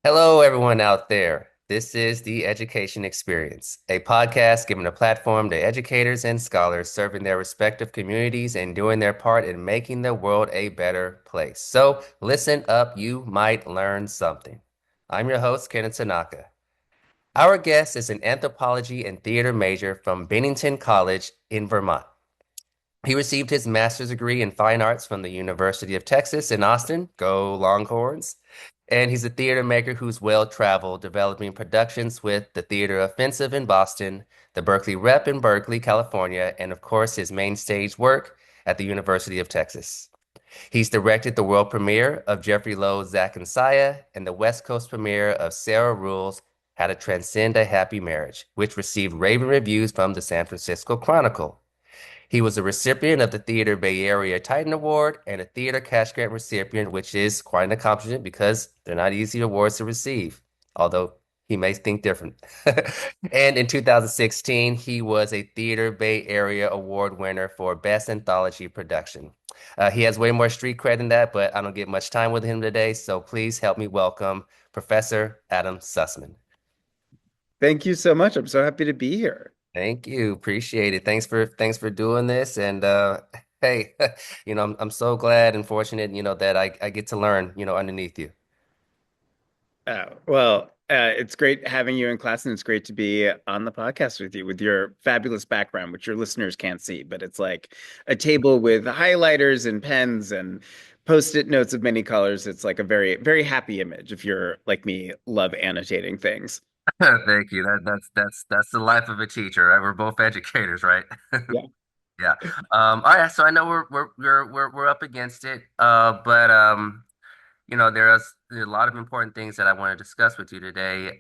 Hello, everyone out there. This is The Education Experience, a podcast giving a platform to educators and scholars serving their respective communities and doing their part in making the world a better place. So, listen up, you might learn something. I'm your host, Kenneth Tanaka. Our guest is an anthropology and theater major from Bennington College in Vermont. He received his master's degree in fine arts from the University of Texas in Austin. Go Longhorns. And he's a theater maker who's well-traveled, developing productions with the Theater Offensive in Boston, the Berkeley Rep in Berkeley, California, and of course his main stage work at the University of Texas. He's directed the world premiere of Jeffrey Lowe's Zack and Saya and the West Coast premiere of Sarah Ruhl's How to Transcend a Happy Marriage, which received raving reviews from the San Francisco Chronicle. He was a recipient of the Theater Bay Area Titan Award and a Theater Cash Grant recipient, which is quite an accomplishment because they're not easy awards to receive, although he may think different. And in 2016, he was a Theater Bay Area Award winner for Best Anthology Production. He has way more street cred than that, but I don't get much time with him today, so please help me welcome Professor Adam Sussman. Thank you so much. I'm so happy to be here. Thank you. Appreciate it. Thanks for doing this. And hey, I'm so glad and fortunate, that I get to learn, underneath you. It's great having you in class, and it's great to be on the podcast with you with your fabulous background, which your listeners can't see, but it's like a table with highlighters and pens and post-it notes of many colors. It's like a very, very happy image if you're like me, love annotating things. Thank you. That's the life of a teacher, right? We're both educators, right? Yeah. Yeah. All right, so I know we're up against it. But there are a lot of important things that I want to discuss with you today.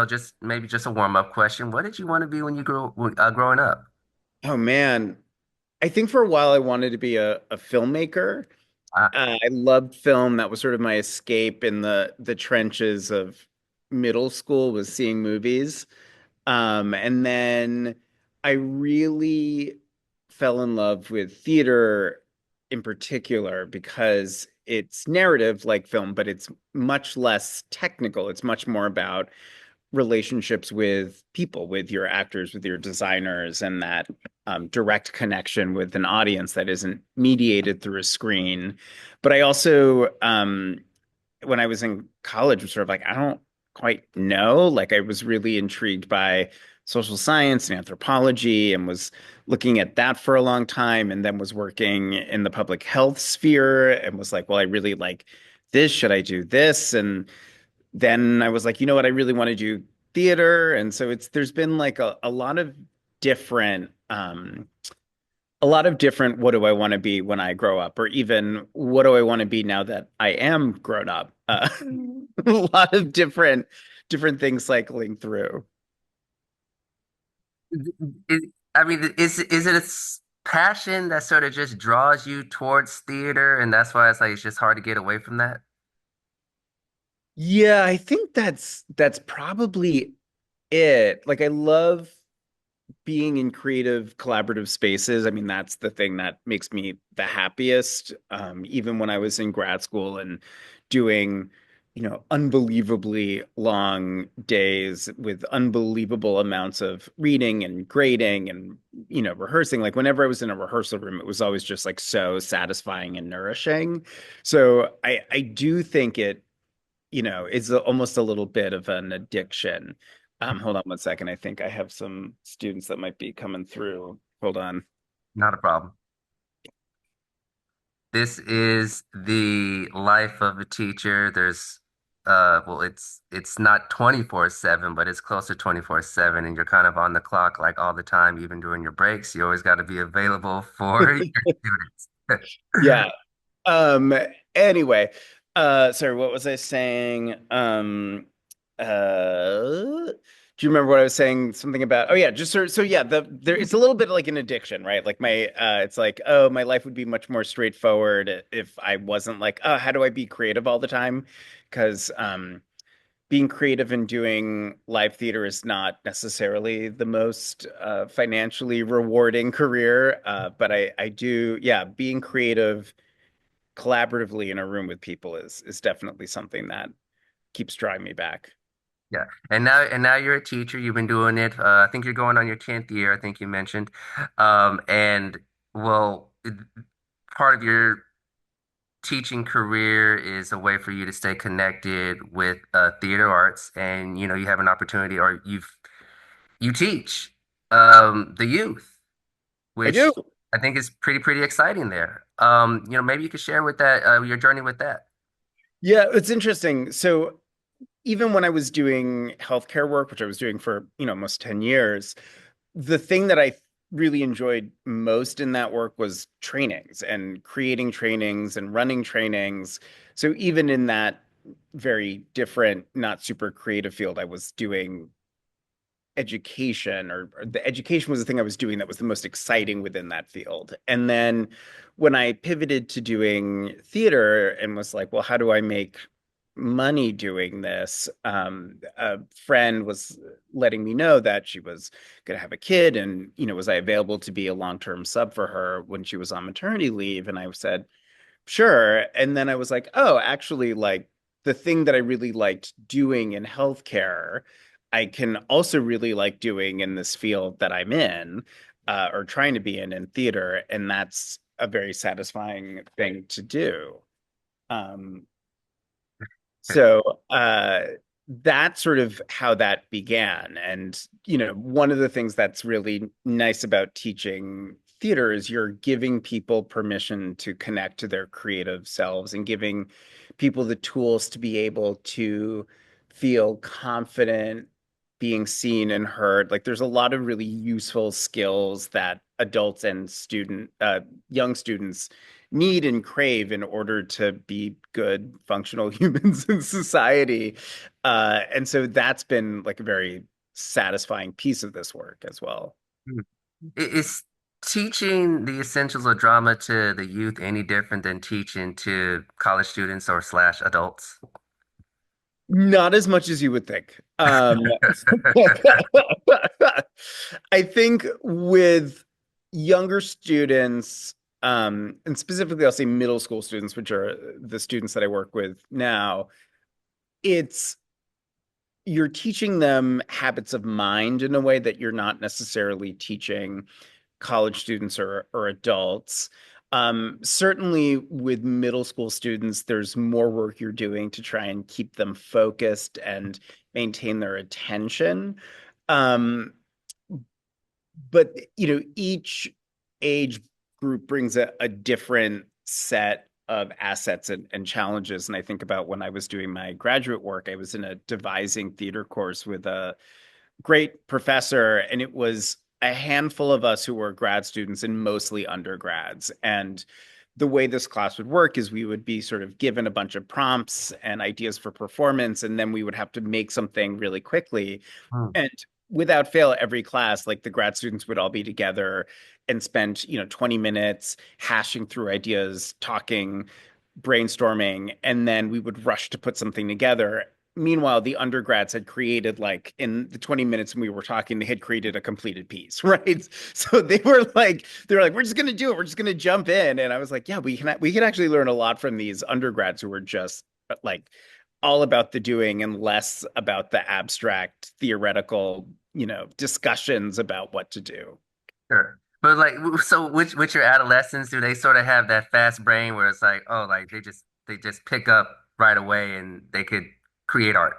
Just maybe just a warm-up question. What did you want to be when you growing up? Oh man. I think for a while I wanted to be a filmmaker. Ah, I loved film. That was sort of my escape in the trenches of middle school was seeing movies. And then I really fell in love with theater in particular because it's narrative like film, but it's much less technical. It's much more about relationships with people, with your actors, with your designers, and that direct connection with an audience that isn't mediated through a screen. But I also, when I was in college, was sort of like, I don't quite know. Like, I was really intrigued by social science and anthropology and was looking at that for a long time, and then was working in the public health sphere and was like, well, I really like this. Should I do this? And then I was like, you know what? I really want to do theater. And so there's been like a lot of different, what do I want to be when I grow up, or even what do I want to be now that I am grown up? A lot of different things cycling through. I mean, is it passion that sort of just draws you towards theater, and that's why it's just hard to get away from that? Yeah, I think that's probably it. Like I love being in creative collaborative spaces. I mean, that's the thing that makes me the happiest. Even when I was in grad school and doing, unbelievably long days with unbelievable amounts of reading and grading and, rehearsing. Like whenever I was in a rehearsal room, it was always just like so satisfying and nourishing. So I do think it's almost a little bit of an addiction. Hold on one second. I think I have some students that might be coming through. Hold on. Not a problem. This is the life of a teacher. Well, it's not 24/7, but it's close to 24/7, and you're kind of on the clock like all the time, even during your breaks. You always got to be available for your students. Yeah. Um, anyway, sorry, what was I saying? Do you remember what I was saying? Something about, oh yeah, just so yeah, it's a little bit like an addiction, right? Like it's like, oh, my life would be much more straightforward if I wasn't like, oh, how do I be creative all the time? Because, being creative and doing live theater is not necessarily the most financially rewarding career. But I do, yeah, being creative collaboratively in a room with people is definitely something that keeps drawing me back. Yeah. And now you're a teacher. You've been doing it. I think you're going on your 10th year, I think you mentioned. And well, part of your teaching career is a way for you to stay connected with theater arts, and you have an opportunity, or you teach the youth, I do. which I think is pretty exciting there. Maybe you could share with that your journey with that. Yeah, it's interesting. So even when I was doing healthcare work, which I was doing for, almost 10 years, the thing that I really enjoyed most in that work was trainings and creating trainings and running trainings. So even in that very different, not super creative field, I was doing education, or the education was the thing I was doing that was the most exciting within that field. And then when I pivoted to doing theater and was like, well, how do I make money doing this? A friend was letting me know that she was going to have a kid, and was I available to be a long-term sub for her when she was on maternity leave? And I said, sure. And then I was like, oh, actually, like the thing that I really liked doing in healthcare, I can also really like doing in this field that I'm in, or trying to be in theater. And that's a very satisfying thing to do. Um, so that's sort of how that began. And, one of the things that's really nice about teaching theater is you're giving people permission to connect to their creative selves and giving people the tools to be able to feel confident being seen and heard. Like there's a lot of really useful skills that adults and young students need and crave in order to be good functional humans in society. And so that's been like a very satisfying piece of this work as well. Hmm. Is teaching the essentials of drama to the youth any different than teaching to college students or slash adults? Not as much as you would think. I think with younger students, and specifically I'll say middle school students, which are the students that I work with now, it's you're teaching them habits of mind in a way that you're not necessarily teaching college students or adults. Certainly with middle school students, there's more work you're doing to try and keep them focused and maintain their attention. Um, but each age group brings a different set of assets and challenges. And I think about when I was doing my graduate work, I was in a devising theater course with a great professor, and it was a handful of us who were grad students and mostly undergrads. And the way this class would work is we would be sort of given a bunch of prompts and ideas for performance, and then we would have to make something really quickly. Hmm. And without fail, every class, like the grad students would all be together and spend, 20 minutes hashing through ideas, talking, brainstorming, and then we would rush to put something together. Meanwhile, the undergrads had created, like in the 20 minutes when we were talking, they had created a completed piece, right? So they were like, we're just gonna do it. We're just gonna jump in. And I was like, yeah, we can actually learn a lot from these undergrads who were just like all about the doing and less about the abstract theoretical, discussions about what to do. Sure. But like, so with your adolescents, do they sort of have that fast brain where it's like, oh, like they just pick up right away and they could create art?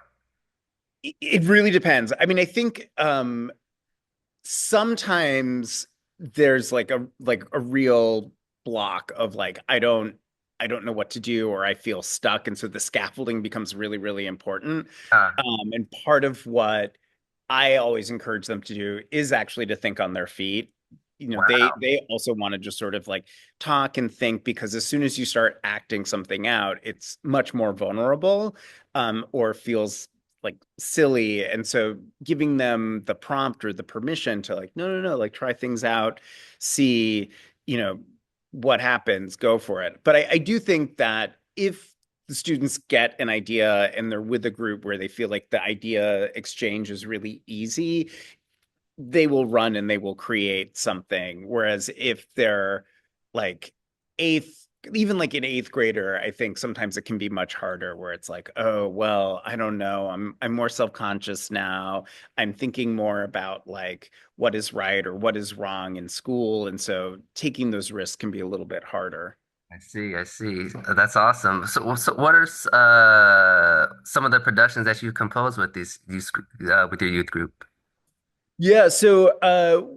It really depends. I mean, I think sometimes there's like a real block of like I don't know what to do, or I feel stuck, and so the scaffolding becomes really really important. Uh, And part of what I always encourage them to do is actually to think on their feet. wow. They also want to just sort of like talk and think, because as soon as you start acting something out, it's much more vulnerable, or feels like silly. And so giving them the prompt or the permission to like, no, no, no, like try things out, see, you know, what happens, go for it. But I do think that if the students get an idea and they're with a group where they feel like the idea exchange is really easy, they will run and they will create something. Whereas if they're like eighth even like an eighth grader, I think sometimes it can be much harder where it's like, oh, well, I don't know. I'm more self-conscious now. I'm thinking more about like what is right or what is wrong in school. And so taking those risks can be a little bit harder. I see, I see. That's awesome. So what are some of the productions that you compose with these with your youth group? Yeah, so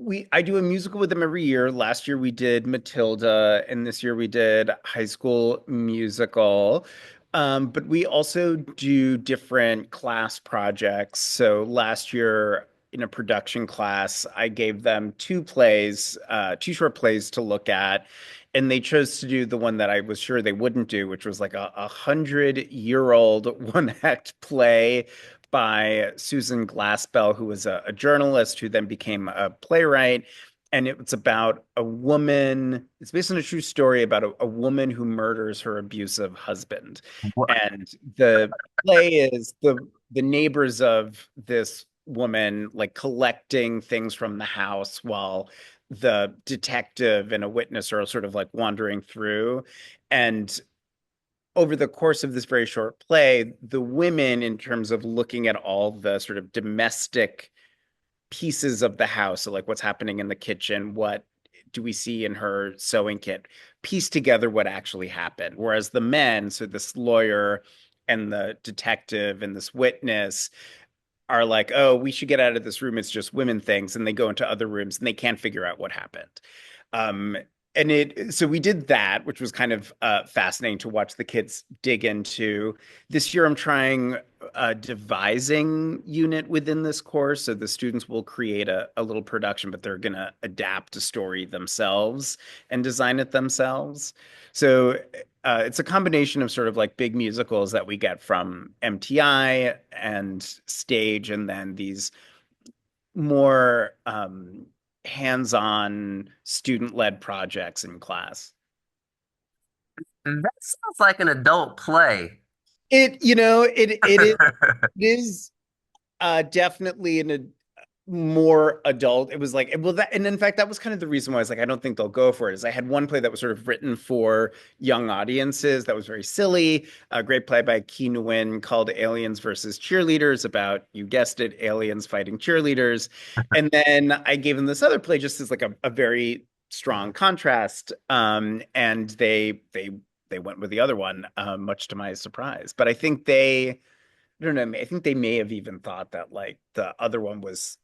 we I do a musical with them every year. Last year we did Matilda, and this year we did High School Musical. But we also do different class projects. So last year in a production class, I gave them two short plays to look at, and they chose to do the one that I was sure they wouldn't do, which was like a 100-year-old one act play by Susan Glaspell, who was a journalist who then became a playwright. And it's about a woman, it's based on a true story about a woman who murders her abusive husband. What? And the play is the neighbors of this woman like collecting things from the house while the detective and a witness are sort of like wandering through. And over the course of this very short play, the women, in terms of looking at all the sort of domestic pieces of the house, so like what's happening in the kitchen, what do we see in her sewing kit, piece together what actually happened. Whereas the men, so this lawyer and the detective and this witness, are like, oh, we should get out of this room. It's just women things. And they go into other rooms and they can't figure out what happened. Um, so we did that, which was kind of fascinating to watch the kids dig into. This year, I'm trying a devising unit within this course. So the students will create a little production, but they're going to adapt a story themselves and design it themselves. So it's a combination of sort of like big musicals that we get from MTI and stage, and then these more hands-on student-led projects in class. That sounds like an adult play. It is definitely in a more adult. It was like, well, that, and in fact, that was kind of the reason why I was like, I don't think they'll go for it. Is I had one play that was sort of written for young audiences that was very silly. A great play by Keen Nguyen called Aliens versus Cheerleaders, about, you guessed it, aliens fighting cheerleaders. And then I gave them this other play just as like a very strong contrast. And they went with the other one, much to my surprise. But I don't know. I think they may have even thought that like the other one was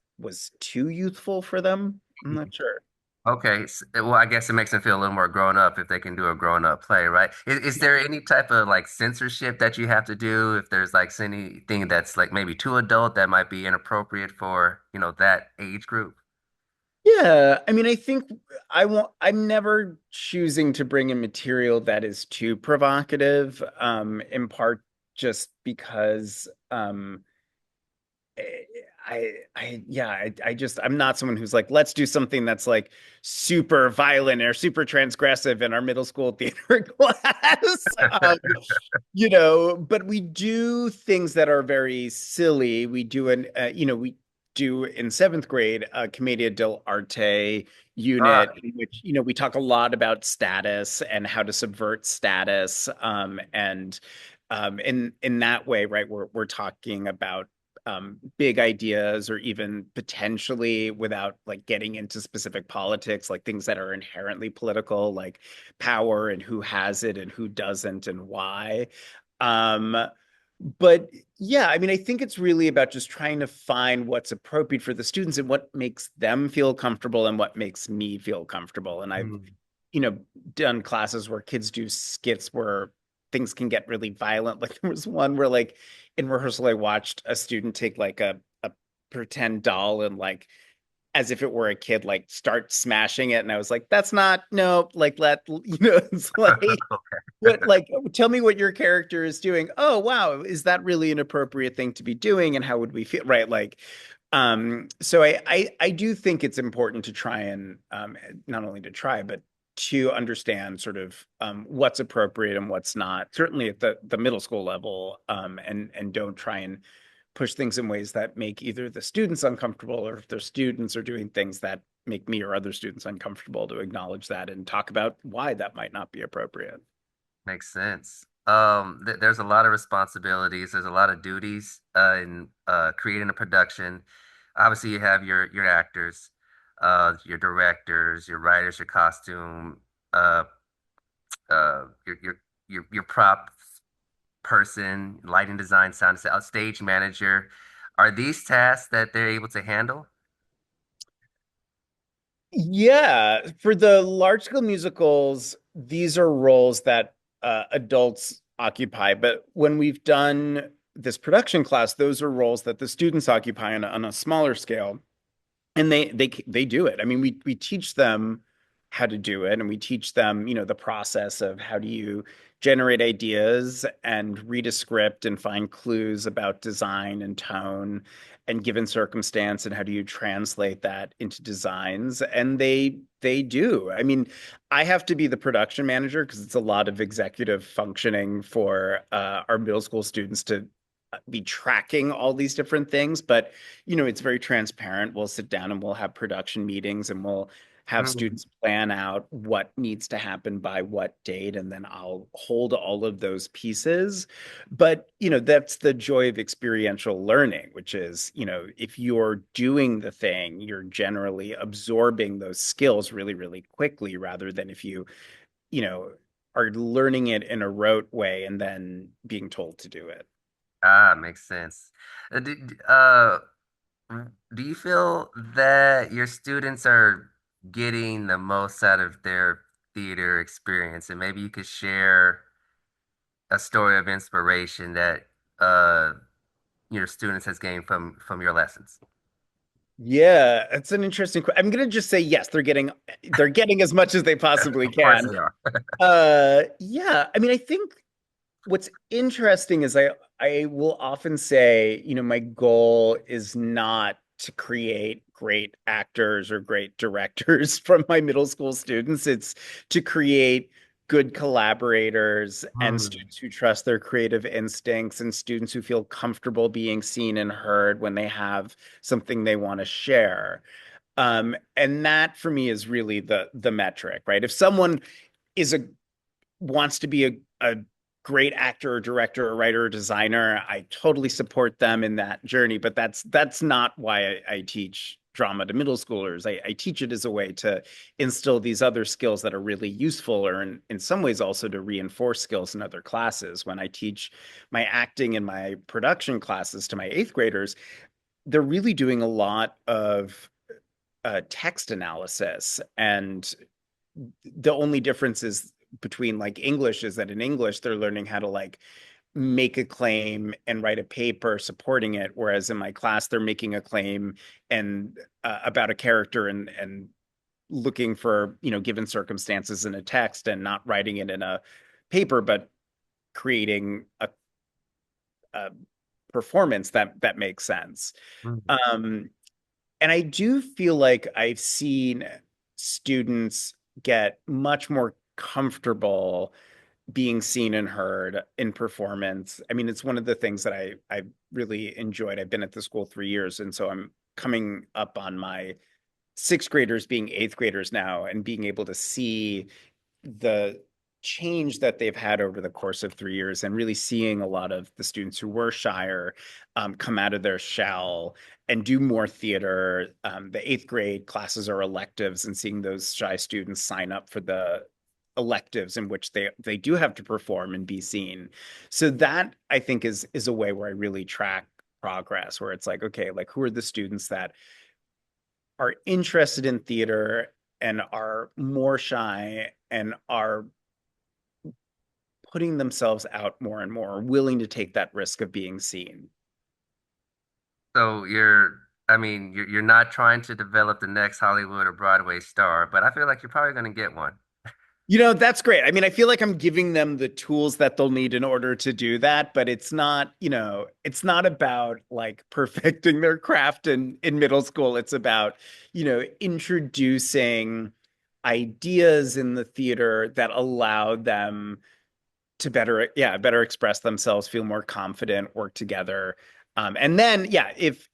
too youthful for them. I'm not sure. Okay, well, I guess it makes them feel a little more grown up if they can do a grown up play, right? Is there any type of like censorship that you have to do if there's like anything that's like maybe too adult that might be inappropriate for, that age group? Yeah, I mean, I think I'm never choosing to bring in material that is too provocative, in part just because I'm not someone who's like, let's do something that's like super violent or super transgressive in our middle school theater class. But we do things that are very silly. We do in seventh grade a Commedia dell'arte unit in which, we talk a lot about status and how to subvert status. And in that way, right, we're talking about big ideas, or even potentially, without like getting into specific politics, like things that are inherently political, like power and who has it and who doesn't and why. Um, but yeah, I mean, I think it's really about just trying to find what's appropriate for the students and what makes them feel comfortable and what makes me feel comfortable. And I've, Mm. done classes where kids do skits where things can get really violent. Like there was one where like in rehearsal, I watched a student take like a pretend doll and like as if it were a kid, like start smashing it. And I was like, that's not, no, like it's like what, like, tell me what your character is doing. Oh, wow, is that really an appropriate thing to be doing? And how would we feel? Right. Like, so I do think it's important to try and not only to try, but to understand sort of what's appropriate and what's not, certainly at the middle school level, and don't try and push things in ways that make either the students uncomfortable, or if their students are doing things that make me or other students uncomfortable, to acknowledge that and talk about why that might not be appropriate. Makes sense. There's a lot of responsibilities. There's a lot of duties in creating a production. Obviously, you have your actors, your directors, your writers, your costume, uh, your prop person, lighting design, stage manager. Are these tasks that they're able to handle? Yeah, for the large scale musicals, these are roles that adults occupy. But when we've done this production class, those are roles that the students occupy on a smaller scale. And they do it. I mean, we teach them how to do it, and we teach them, the process of how do you generate ideas and read a script and find clues about design and tone and given circumstance, and how do you translate that into designs. And they do. I mean, I have to be the production manager because it's a lot of executive functioning for our middle school students to be tracking all these different things, but it's very transparent. We'll sit down and we'll have production meetings and we'll have Mm. students plan out what needs to happen by what date, and then I'll hold all of those pieces. But, that's the joy of experiential learning, which is, if you're doing the thing, you're generally absorbing those skills really, really quickly, rather than if you know, are learning it in a rote way and then being told to do it. Ah, makes sense. Do you feel that your students are getting the most out of their theater experience? And maybe you could share a story of inspiration that uh, your students has gained from your lessons. Yeah, it's an interesting. I'm gonna just say yes. They're getting as much as they possibly Of course can. they are. Yeah. I mean, I think what's interesting is I will often say, my goal is not to create great actors or great directors from my middle school students. It's to create good collaborators and Hmm. students who trust their creative instincts and students who feel comfortable being seen and heard when they have something they want to share. And that for me is really the metric, right? If someone is a wants to be a great actor or director or writer or designer, I totally support them in that journey. But that's not why I teach drama to middle schoolers. I teach it as a way to instill these other skills that are really useful, or in some ways also to reinforce skills in other classes. When I teach my acting and my production classes to my eighth graders, they're really doing a lot of text analysis, and the only difference is between like English is that in English they're learning how to like make a claim and write a paper supporting it, whereas in my class they're making a claim and about a character and looking for given circumstances in a text and not writing it in a paper, but creating a performance that makes sense. Hmm. Um, and I do feel like I've seen students get much more comfortable being seen and heard in performance. I mean, it's one of the things that I really enjoyed. I've been at the school 3 years, and so I'm coming up on my sixth graders being eighth graders now, and being able to see the change that they've had over the course of 3 years, and really seeing a lot of the students who were shyer come out of their shell and do more theater. The eighth grade classes are electives, and seeing those shy students sign up for the electives in which they do have to perform and be seen. So that I think is a way where I really track progress, where it's like, okay, like who are the students that are interested in theater and are more shy and are putting themselves out more and more, willing to take that risk of being seen. So I mean, you're not trying to develop the next Hollywood or Broadway star, but I feel like you're probably going to get one. That's great. I mean, I feel like I'm giving them the tools that they'll need in order to do that, but it's not about like perfecting their craft in middle school. It's about, introducing ideas in the theater that allow them to better express themselves, feel more confident, work together. And then, yeah, if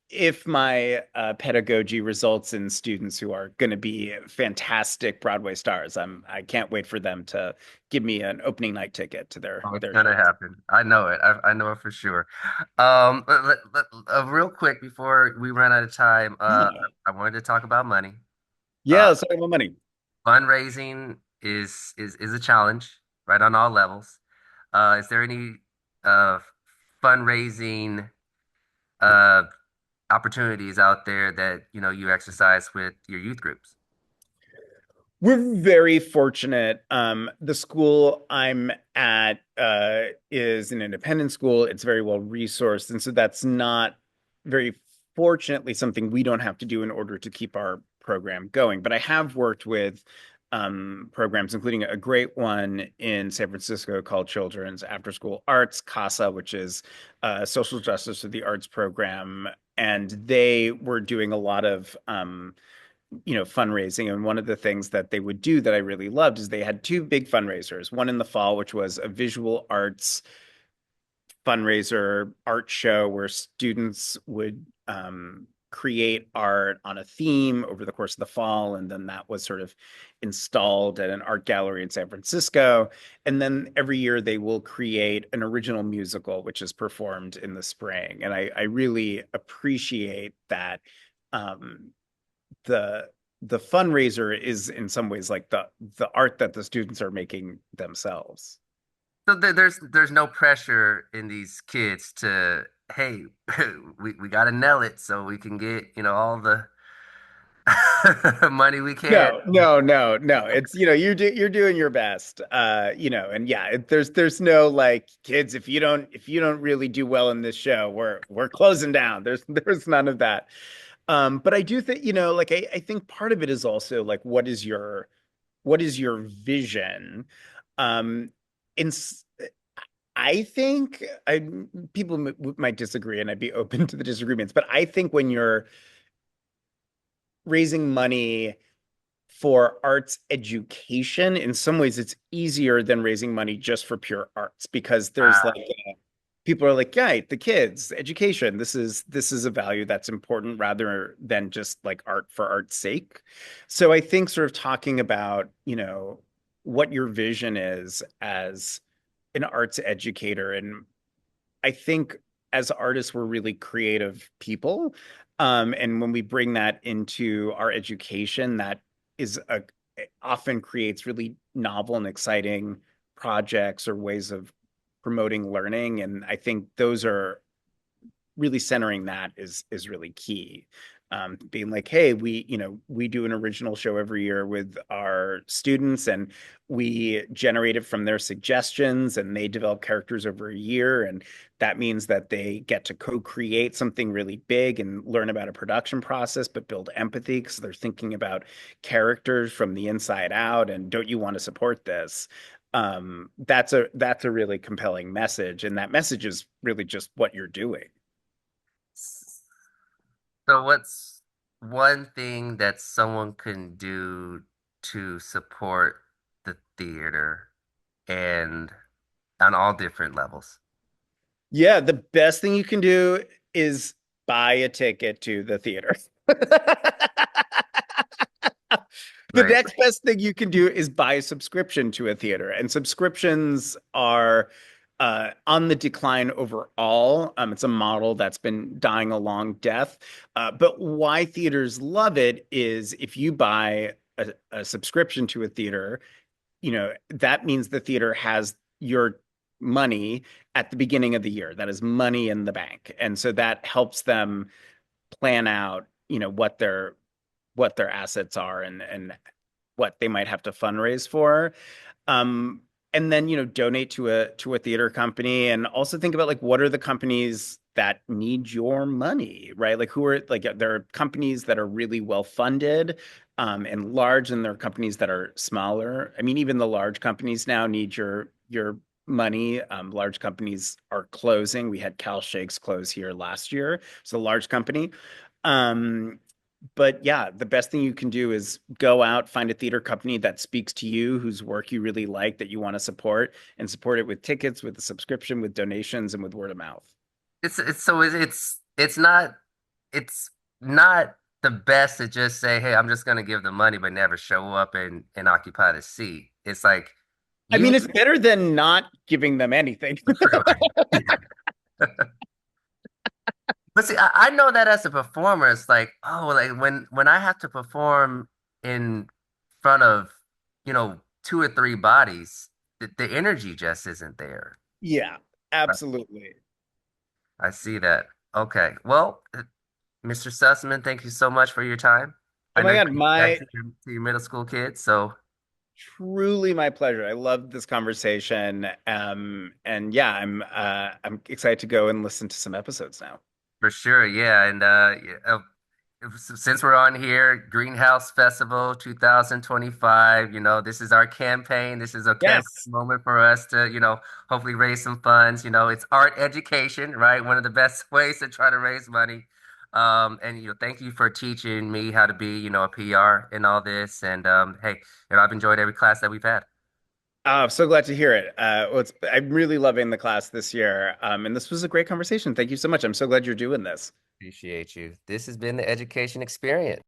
my pedagogy results in students who are going to be fantastic Broadway stars, I can't wait for them to give me an opening night ticket to Oh, it's their gonna shows. happen. I know it. I know it for sure. Real quick before we run out of time, Yeah, I wanted to talk about money. yeah, Uh, let's talk about money. Fundraising is a challenge, right, on all levels. Is there any uh fundraising uh opportunities out there that you exercise with your youth groups? We're very fortunate. The school I'm at is an independent school. It's very well resourced, and so that's not very fortunately something we don't have to do in order to keep our program going. But I have worked with programs, including a great one in San Francisco called Children's After School Arts CASA, which is social justice for the arts program, and they were doing a lot of fundraising. And one of the things that they would do that I really loved is they had two big fundraisers, one in the fall, which was a visual arts fundraiser art show where students would create art on a theme over the course of the fall. And then that was sort of installed at an art gallery in San Francisco. And then every year they will create an original musical, which is performed in the spring. And I really appreciate that um, the the fundraiser is in some ways like the art that the students are making themselves. So there's no pressure in these kids to, hey, we gotta nail it so we can get, all the money we can. No, no, no, no. It's you're doing your best. And yeah, there's no like kids if you don't really do well in this show, we're closing down. There's none of that. But I do think, like I think part of it is also like what is your vision? Um, in s- I think people might disagree, and I'd be open to the disagreements. But I think when you're raising money for arts education, in some ways, it's easier than raising money just for pure arts because there's like people are like, yeah, the kids, education. This is a value that's important rather than just like art for art's sake. So I think sort of talking about, what your vision is as an arts educator. And I think as artists, we're really creative people. And when we bring that into our education, that is a often creates really novel and exciting projects or ways of promoting learning. And I think those are really centering that is really key. Being like, hey, we do an original show every year with our students, and we generate it from their suggestions, and they develop characters over a year, and that means that they get to co-create something really big and learn about a production process, but build empathy because they're thinking about characters from the inside out. And don't you want to support this? That's a really compelling message, and that message is really just what you're doing. So what's one thing that someone can do to support the theater and on all different levels? Yeah, the best thing you can do is buy a ticket to the theater. The Right. next best thing you can do is buy a subscription to a theater. And subscriptions are on the decline overall. It's a model that's been dying a long death. But why theaters love it is if you buy a subscription to a theater, that means the theater has your money at the beginning of the year. That is money in the bank. And so that helps them plan out, what their assets are and what they might have to fundraise for. Um, and then, donate to a theater company and also think about like what are the companies that need your money, right? Like who are like there are companies that are really well funded and large, and there are companies that are smaller. I mean, even the large companies now need your money. Large companies are closing. We had Cal Shakes close here last year. It's a large company. Um, but yeah, the best thing you can do is go out, find a theater company that speaks to you, whose work you really like, that you want to support, and support it with tickets, with a subscription, with donations, and with word of mouth. it's not the best to just say, "Hey, I'm just gonna give the money," but never show up and occupy the seat. It's like I you mean, it's better than not giving them anything. true. But see, I know that as a performer, it's like, oh, like when I have to perform in front of, two or three bodies, the energy just isn't there. Yeah, absolutely. I see that. Okay. Well, Mr. Sussman, thank you so much for your time. Oh I know my you God, back my to your middle school kids, so truly my pleasure. I loved this conversation. And yeah, I'm excited to go and listen to some episodes now. for sure, yeah. And since we're on here, Greenhouse Festival 2025, this is our campaign. This is a campaign Yes. moment for us to, hopefully raise some funds. It's art education, right? One of the best ways to try to raise money. And thank you for teaching me how to be, a PR in all this. And hey, I've enjoyed every class that we've had. I'm so glad to hear it. I'm really loving the class this year. And this was a great conversation. Thank you so much. I'm so glad you're doing this. Appreciate you. This has been the education experience.